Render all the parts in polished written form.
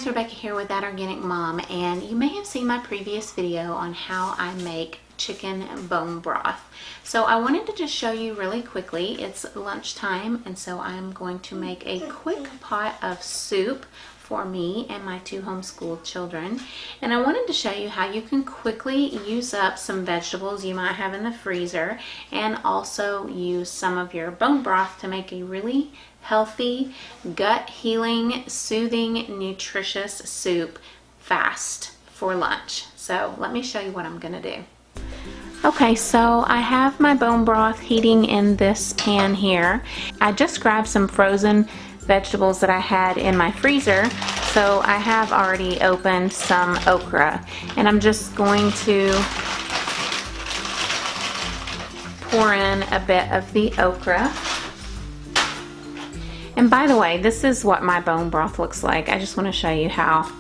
guys, Rebecca here with That Organic Mom, and you may have seen my previous video on how I make chicken bone broth. So I wanted to just show you really quickly. It's lunchtime, and so I'm going to make a quick pot of soup for me and my 2 homeschooled children. And I wanted to show you how you can quickly use up some vegetables you might have in the freezer and also use some of your bone broth to make a really healthy, gut healing, soothing, nutritious soup fast for lunch. So let me show you what I'm gonna do. Okay, so I have my bone broth heating in this pan here. I just grabbed some frozen vegetables that I had in my freezer. So I have already opened some okra, and I'm just going to pour in a bit of the okra. And by the way, this is what my bone broth looks like. I just want to show you how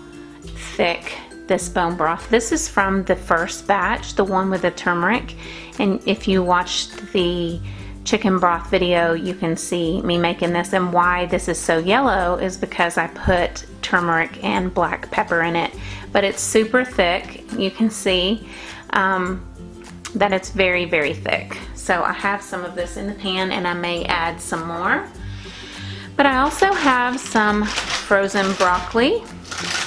thick this bone broth. This is from the first batch, the one with the turmeric. And if you watched the chicken broth video, you can see me making this. And why this is so yellow is because I put turmeric and black pepper in it. But it's super thick. You can see that it's very, very thick. So I have some of this in the pan, and I may add some more. But I also have some frozen broccoli,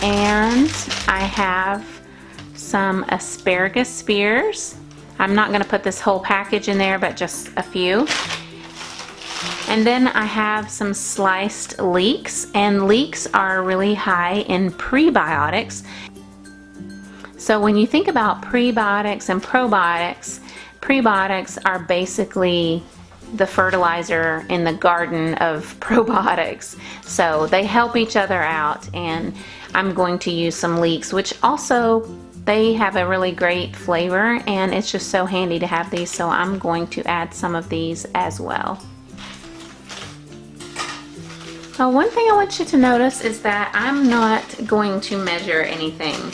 and I have some asparagus spears. I'm not going to put this whole package in there, but just a few. And then I have some sliced leeks, and leeks are really high in prebiotics. So when you think about prebiotics and probiotics, prebiotics are basically the fertilizer in the garden of probiotics. So they help each other out, and I'm going to use some leeks, which also they have a really great flavor, and it's just so handy to have these, so I'm going to add some of these as well. One thing I want you to notice is that I'm not going to measure anything.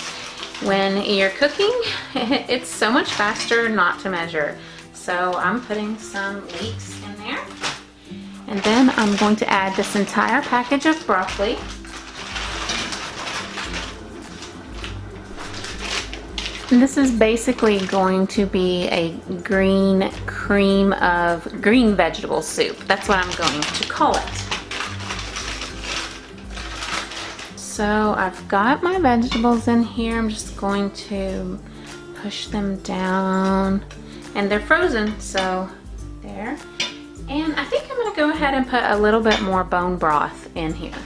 When you're cooking, it's so much faster not to measure. So I'm putting some leeks in there. And then I'm going to add this entire package of broccoli. And this is basically going to be a green vegetable soup. That's what I'm going to call it. So I've got my vegetables in here. I'm just going to push them down. And they're frozen, so there. And I think I'm gonna go ahead and put a little bit more bone broth in here.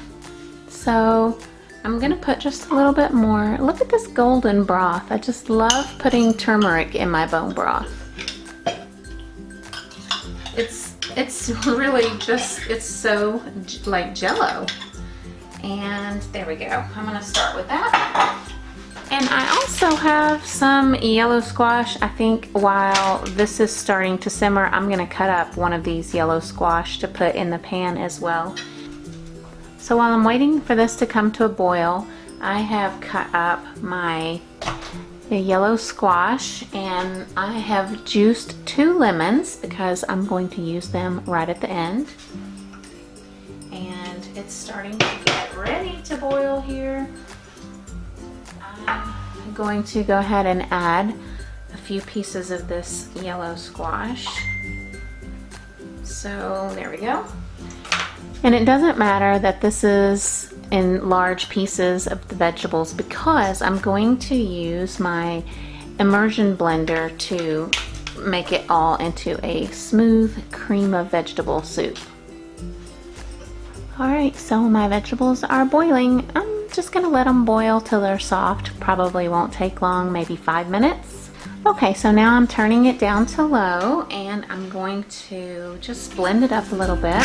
So I'm gonna put just a little bit more. Look at this golden broth. I just love putting turmeric in my bone broth. It's really just, it's so like jello. And there we go. I'm gonna start with that. And I also have some yellow squash. I think while this is starting to simmer, I'm going to cut up one of these yellow squash to put in the pan as well. So while I'm waiting for this to come to a boil, I have cut up my yellow squash, and I have juiced 2 lemons because I'm going to use them right at the end. And it's starting to get ready to boil here. I'm going to go ahead and add a few pieces of this yellow squash. So there we go. And it doesn't matter that this is in large pieces of the vegetables, because I'm going to use my immersion blender to make it all into a smooth cream of vegetable soup. Alright, so my vegetables are boiling. I'm just gonna let them boil till they're soft. Probably won't take long, maybe 5 minutes. Okay, so now I'm turning it down to low, and I'm going to just blend it up a little bit.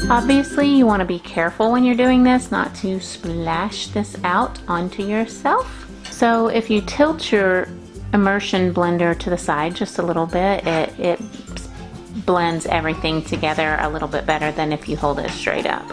Obviously, you want to be careful when you're doing this not to splash this out onto yourself. So if you tilt your immersion blender to the side just a little bit, it blends everything together a little bit better than if you hold it straight up.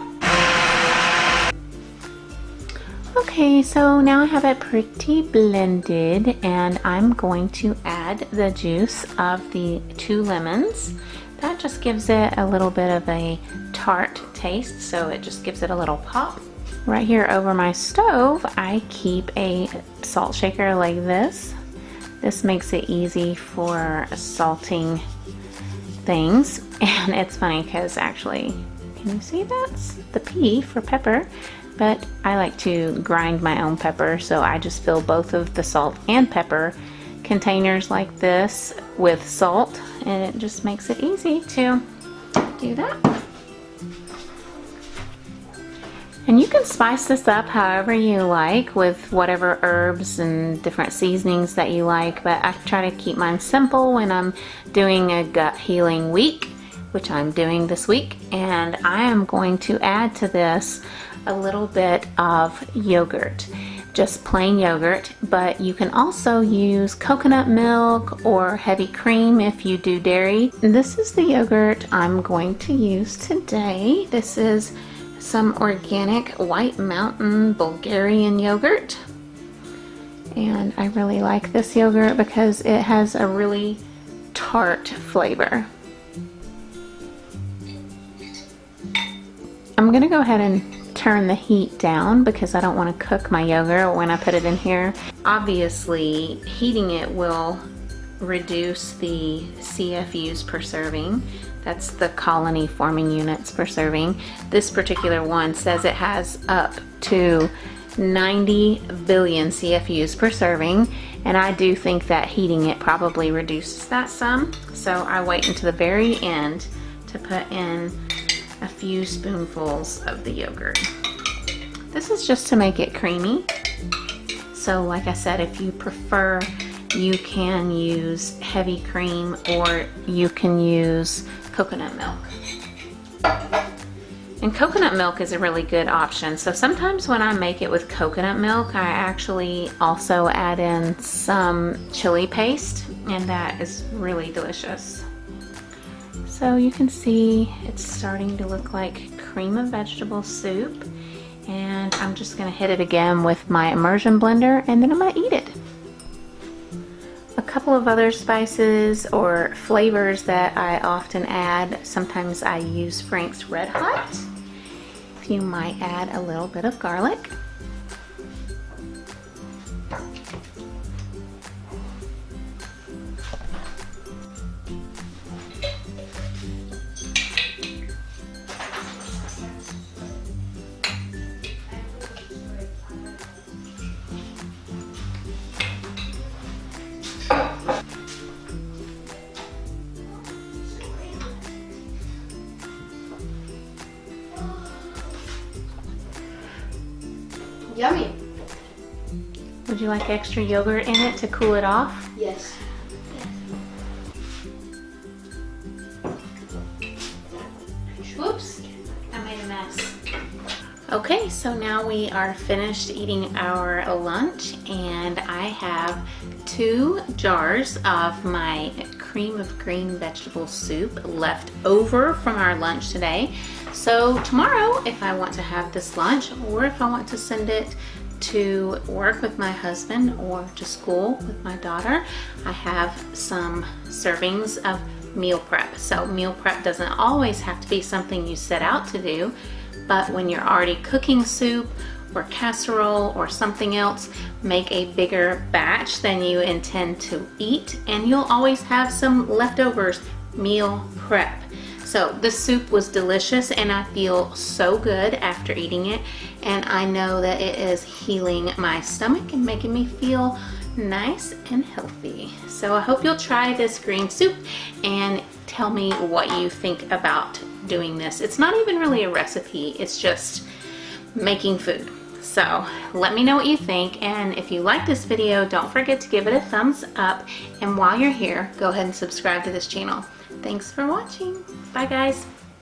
Okay, so now I have it pretty blended, and I'm going to add the juice of the 2 lemons That just gives it a little bit of a tart taste, so it just gives it a little pop. Right here over my stove, I keep a salt shaker like this. This makes it easy for salting things. And it's funny because actually, can you see that's the P for pepper? But I like to grind my own pepper, so I just fill both of the salt and pepper containers like this with salt, and it just makes it easy to do that. And you can spice this up however you like with whatever herbs and different seasonings that you like, but I try to keep mine simple when I'm doing a gut healing week, which I'm doing this week. And I am going to add to this a little bit of yogurt, just plain yogurt, but you can also use coconut milk or heavy cream if you do dairy. And this is the yogurt I'm going to use today. This is some organic White Mountain Bulgarian yogurt, and I really like this yogurt because it has a really tart flavor. I'm gonna go ahead and turn the heat down because I don't want to cook my yogurt when I put it in here. Obviously, heating it will reduce the CFUs per serving. That's the colony forming units per serving. This particular one says it has up to 90 billion CFUs per serving, and I do think that heating it probably reduces that some. So I wait until the very end to put in a few spoonfuls of the yogurt. This is just to make it creamy. So like I said, if you prefer, you can use heavy cream or you can use coconut milk. And coconut milk is a really good option. So sometimes when I make it with coconut milk, I actually also add in some chili paste, and that is really delicious. So you can see it's starting to look like cream of vegetable soup, and I'm just gonna hit it again with my immersion blender, and then I'm gonna eat it. A couple of other spices or flavors that I often add, sometimes I use Frank's Red Hot. You might add a little bit of garlic. Yummy. Would you like extra yogurt in it to cool it off? Yes. Whoops, I made a mess. Okay, so now we are finished eating our lunch, and I have 2 jars of my cream of green vegetable soup left over from our lunch today. So tomorrow, if I want to have this lunch, or if I want to send it to work with my husband or to school with my daughter, I have some servings of meal prep. So meal prep doesn't always have to be something you set out to do, but when you're already cooking soup or casserole or something else, make a bigger batch than you intend to eat, and you'll always have some leftovers. Meal prep. So the soup was delicious, and I feel so good after eating it, and I know that it is healing my stomach and making me feel nice and healthy. So I hope you'll try this green soup and tell me what you think about doing this. It's not even really a recipe, it's just making food. So let me know what you think, and if you like this video, don't forget to give it a thumbs up, and while you're here, go ahead and subscribe to this channel. Thanks for watching. Bye guys.